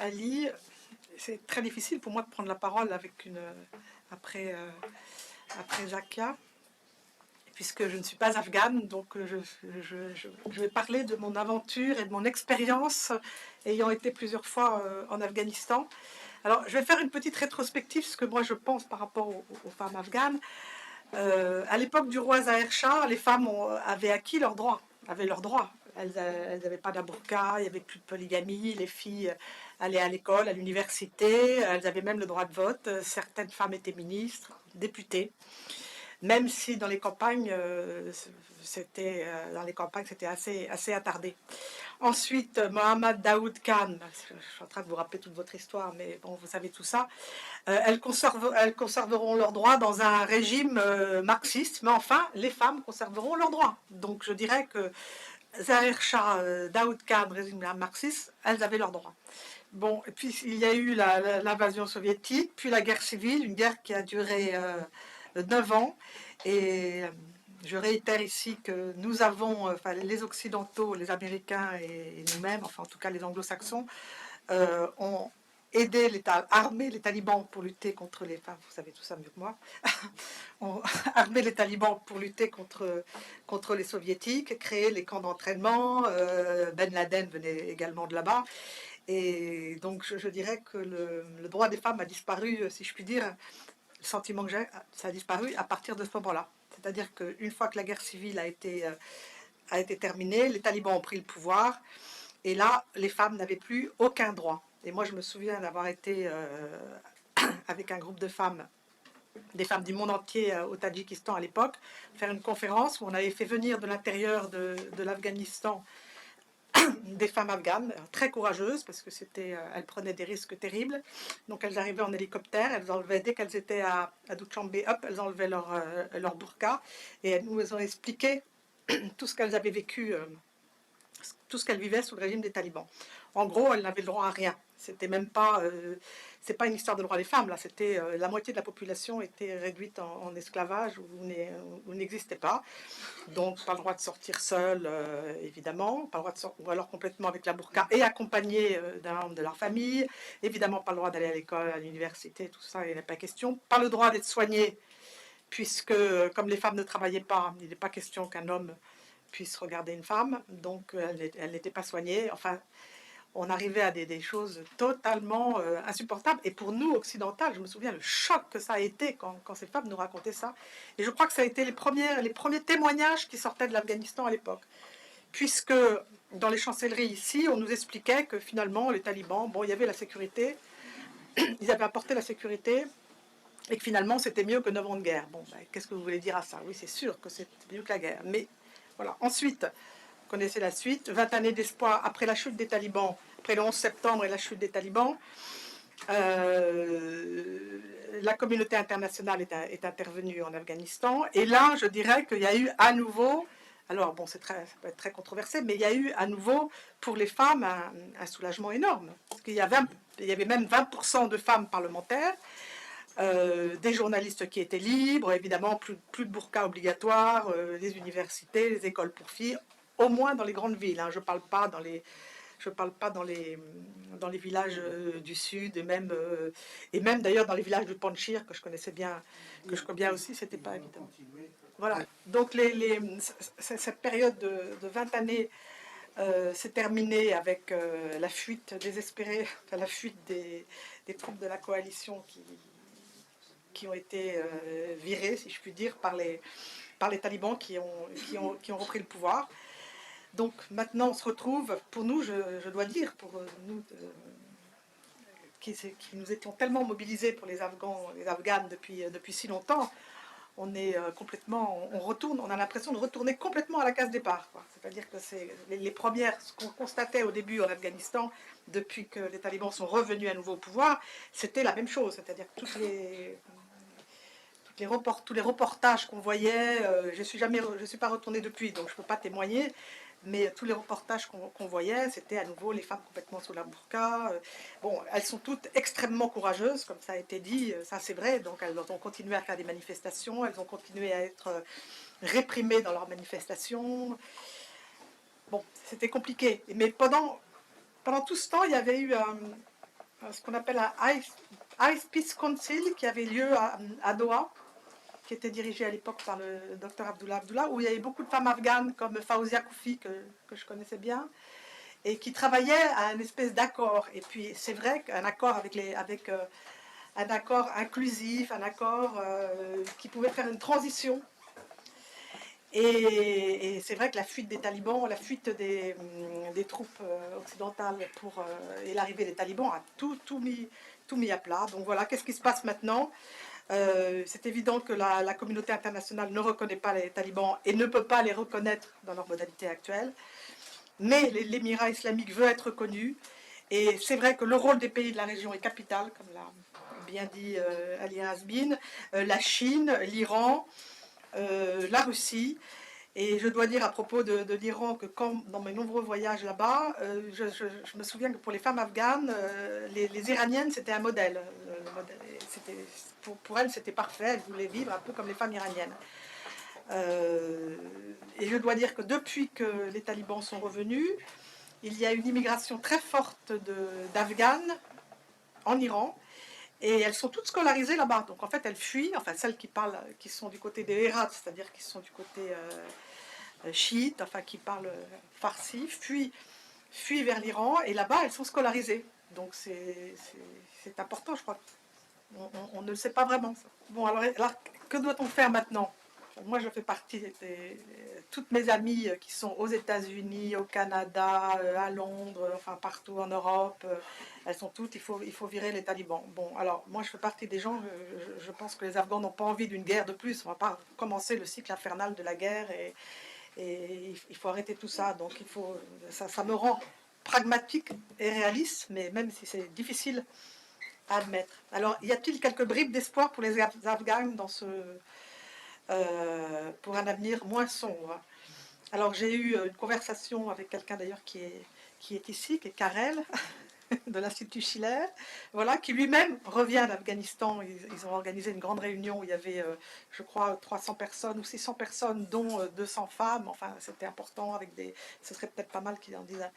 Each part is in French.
Ali, c'est très difficile pour moi de prendre la parole après, après Zakia, puisque je ne suis pas afghane, donc je vais parler de mon aventure et de mon expérience ayant été plusieurs fois en Afghanistan. Alors, je vais faire une petite rétrospective, ce que moi je pense par rapport aux femmes afghanes. À l'époque du roi Zahir Shah, les femmes avaient acquis leurs droits, avaient leurs droits. Elles n'avaient pas de burqa, il n'y avait plus de polygamie, les filles allaient à l'école, à l'université, elles avaient même le droit de vote. Certaines femmes étaient ministres, députées, même si dans les campagnes, c'était assez attardé. Ensuite, Mohammad Daoud Khan, je suis en train de vous rappeler toute votre histoire, mais bon, vous savez tout ça. Elles conserveront leurs droits dans un régime marxiste, mais enfin, les femmes conserveront leurs droits. Donc je dirais que Zahir Shah, Daoud Khan, régime marxiste, elles avaient leurs droits. Bon, et puis il y a eu l'invasion soviétique, puis la guerre civile, une guerre qui a duré 9 ans. Et je réitère ici que nous avons, enfin les Occidentaux, les Américains et nous-mêmes, enfin en tout cas les Anglo-Saxons, ont aidé l'État, armé les talibans pour lutter contre les... Enfin, vous savez tout ça mieux que moi. Ont armé les talibans pour lutter contre les soviétiques, créé les camps d'entraînement. Ben Laden venait également de là-bas. Et donc, je dirais que le droit des femmes a disparu, si je puis dire, le sentiment que j'ai, ça a disparu à partir de ce moment-là. C'est-à-dire qu'une fois que la guerre civile a été terminée, les talibans ont pris le pouvoir, et là, les femmes n'avaient plus aucun droit. Et moi, je me souviens d'avoir été avec un groupe de femmes, des femmes du monde entier au Tadjikistan à l'époque, faire une conférence où on avait fait venir de l'intérieur de l'Afghanistan des femmes afghanes, très courageuses, parce que elles prenaient des risques terribles. Donc elles arrivaient en hélicoptère, elles enlevaient, dès qu'elles étaient à Dushanbe, hop, elles enlevaient leur burqa, et elles nous ont expliqué tout ce qu'elles avaient vécu, tout ce qu'elles vivaient sous le régime des talibans. En gros, elles n'avaient le droit à rien. C'était même pas, c'est pas une histoire de droit des femmes. Là, c'était la moitié de la population était réduite en esclavage ou n'existait pas. Donc, pas le droit de sortir seule, évidemment, pas le droit de sortir, ou alors complètement avec la burqa et accompagnée d'un membre de leur famille. Évidemment, pas le droit d'aller à l'école, à l'université, tout ça, il n'est pas question. Pas le droit d'être soigné, puisque comme les femmes ne travaillaient pas, il n'est pas question qu'un homme puisse regarder une femme, donc elle n'était pas soignée. Enfin, on arrivait à des choses totalement insupportables. Et pour nous, occidentales, je me souviens le choc que ça a été quand ces femmes nous racontaient ça. Et je crois que ça a été les premiers témoignages qui sortaient de l'Afghanistan à l'époque. Puisque dans les chancelleries ici, on nous expliquait que finalement, les talibans, bon, il y avait la sécurité, ils avaient apporté la sécurité, et que finalement, c'était mieux que 9 ans de guerre. Bon, ben, qu'est-ce que vous voulez dire à ça? Oui, c'est sûr que c'est mieux que la guerre. Mais voilà. Ensuite, vous connaissez la suite, 20 années d'espoir après la chute des talibans, après le 11 septembre et la chute des talibans, la communauté internationale est intervenue en Afghanistan. Et là, je dirais qu'il y a eu à nouveau, alors bon, ça peut être très controversé, mais il y a eu à nouveau pour les femmes un soulagement énorme. Parce qu'il y avait même 20% de femmes parlementaires, des journalistes qui étaient libres, évidemment plus de burqa obligatoire, les universités, les écoles pour filles, au moins dans les grandes villes. Hein, je ne parle pas dans les villages du sud, et même d'ailleurs dans les villages du Panchir, que je connaissais bien, que je connais bien aussi, c'était pas évident. Voilà. Donc cette période de 20 années s'est terminée avec la fuite désespérée, enfin, la fuite des troupes de la coalition qui ont été virées, si je puis dire, par les talibans qui ont repris le pouvoir. Donc maintenant on se retrouve, pour nous, je dois dire, pour nous qui nous étions tellement mobilisés pour les Afghanes depuis si longtemps, on est complètement, on a l'impression de retourner complètement à la case départ. C'est-à-dire que c'est les premières, ce qu'on constatait au début en Afghanistan, depuis que les talibans sont revenus à nouveau au pouvoir, c'était la même chose. C'est-à-dire que tous les reportages qu'on voyait, je suis pas retournée depuis, donc je peux pas témoigner, mais tous les reportages qu'on voyait, c'était à nouveau les femmes complètement sous la burqa. Bon, elles sont toutes extrêmement courageuses, comme ça a été dit, ça c'est vrai, donc elles ont continué à faire des manifestations, elles ont continué à être réprimées dans leurs manifestations. Bon, c'était compliqué, mais pendant tout ce temps, il y avait eu ce qu'on appelle un High Peace Council qui avait lieu à Doha, qui était dirigé à l'époque par le docteur Abdullah, où il y avait beaucoup de femmes afghanes comme Faouzia Koufi, que je connaissais bien, et qui travaillaient à une espèce d'accord. Et puis c'est vrai qu'un accord avec un accord inclusif, un accord qui pouvait faire une transition. Et c'est vrai que la fuite des talibans, la fuite des troupes occidentales et l'arrivée des talibans a tout mis à plat. Donc voilà, qu'est-ce qui se passe maintenant? C'est évident que la communauté internationale ne reconnaît pas les talibans et ne peut pas les reconnaître dans leur modalité actuelle. Mais l'Émirat islamique veut être reconnu. Et c'est vrai que le rôle des pays de la région est capital, comme l'a bien dit Ali Hasbin, la Chine, l'Iran, la Russie. Et je dois dire à propos de l'Iran que dans mes nombreux voyages là-bas, je me souviens que pour les femmes afghanes, les Iraniennes, c'était un modèle. Pour elles, c'était parfait. Elles voulaient vivre un peu comme les femmes iraniennes. Et je dois dire que depuis que les talibans sont revenus, il y a une immigration très forte d'Afghanes en Iran. Et elles sont toutes scolarisées là-bas. Donc en fait, elles fuient, enfin celles qui sont du côté des Hérat, c'est-à-dire qui sont du côté chiites, enfin qui parlent farsi, fuient vers l'Iran, et là-bas, elles sont scolarisées. Donc c'est important, je crois. On ne le sait pas vraiment. Ça. Bon, alors que doit-on faire maintenant? Moi, je fais partie de toutes mes amies qui sont aux États-Unis, au Canada, à Londres, enfin partout en Europe. Elles sont toutes, il faut virer les talibans. Bon, alors, moi, je fais partie des gens, je pense que les Afghans n'ont pas envie d'une guerre de plus. On ne va pas commencer le cycle infernal de la guerre et il faut arrêter tout ça. Donc, ça me rend pragmatique et réaliste, mais même si c'est difficile à admettre. Alors, y a-t-il quelques bribes d'espoir pour les Afghans pour un avenir moins sombre? Alors, j'ai eu une conversation avec quelqu'un d'ailleurs qui est ici, qui est Karel, de l'Institut Schiller, voilà, qui lui-même revient d'Afghanistan. Ils ont organisé une grande réunion où il y avait, je crois, 300 personnes ou 600 personnes, dont 200 femmes. Enfin, c'était important. Ce serait peut-être pas mal qu'ils en disent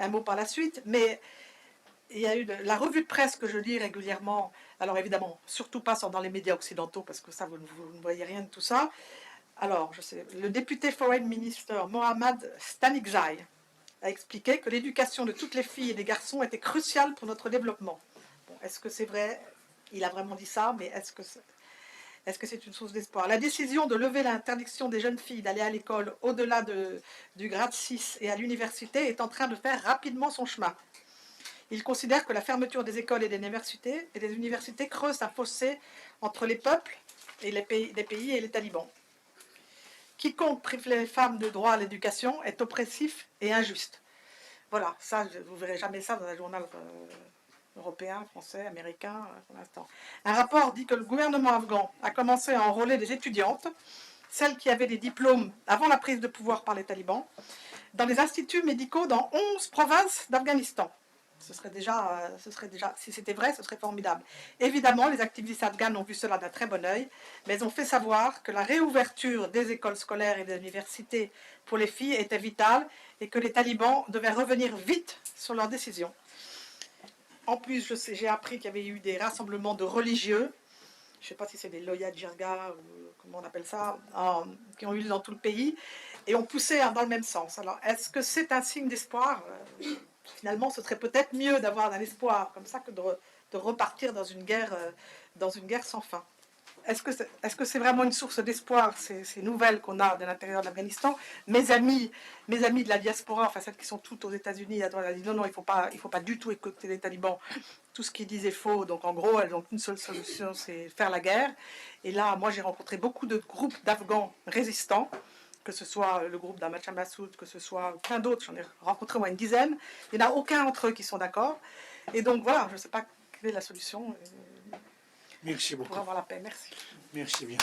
un mot par la suite. Mais il y a eu la revue de presse que je lis régulièrement. Alors évidemment, surtout pas dans les médias occidentaux, parce que ça, vous ne voyez rien de tout ça. Alors, je sais, le député Foreign Minister Mohammad Stanikzai a expliqué que l'éducation de toutes les filles et des garçons était cruciale pour notre développement. Bon, est-ce que c'est vrai? Il a vraiment dit ça, mais est-ce que c'est une source d'espoir? La décision de lever l'interdiction des jeunes filles d'aller à l'école au-delà du grade 6 et à l'université est en train de faire rapidement son chemin. Il considère que la fermeture des écoles et des universités creuse un fossé entre les peuples et les pays et les talibans. Quiconque prive les femmes de droit à l'éducation est oppressif et injuste. Voilà, ça, vous ne verrez jamais ça dans un journal européen, français, américain, pour l'instant. Un rapport dit que le gouvernement afghan a commencé à enrôler des étudiantes, celles qui avaient des diplômes avant la prise de pouvoir par les talibans, dans les instituts médicaux dans 11 provinces d'Afghanistan. Ce serait déjà, si c'était vrai, ce serait formidable. Évidemment, les activistes afghans ont vu cela d'un très bon œil, mais ils ont fait savoir que la réouverture des écoles scolaires et des universités pour les filles était vitale et que les talibans devaient revenir vite sur leur décision. En plus, j'ai appris qu'il y avait eu des rassemblements de religieux, je ne sais pas si c'est des Loya Jirga ou comment on appelle ça, qui ont eu lieu dans tout le pays, et ont poussé dans le même sens. Alors, est-ce que c'est un signe d'espoir? Finalement, ce serait peut-être mieux d'avoir un espoir comme ça que de repartir dans une guerre sans fin. Est-ce que c'est vraiment une source d'espoir, ces nouvelles qu'on a de l'intérieur de l'Afghanistan? Mes amis de la diaspora, enfin celles qui sont toutes aux États-Unis, elles ont dit non, il faut pas du tout écouter les talibans. Tout ce qu'ils disent est faux. Donc en gros, elles ont qu'une seule solution, c'est faire la guerre. Et là, moi, j'ai rencontré beaucoup de groupes d'Afghans résistants, que ce soit le groupe d'Ahmad Massoud, que ce soit plein d'autres, j'en ai rencontré moins une dizaine. Il n'y en a aucun entre eux qui sont d'accord. Et donc voilà, je ne sais pas quelle est la solution. Merci beaucoup. Pour avoir la paix. Merci. Merci bien.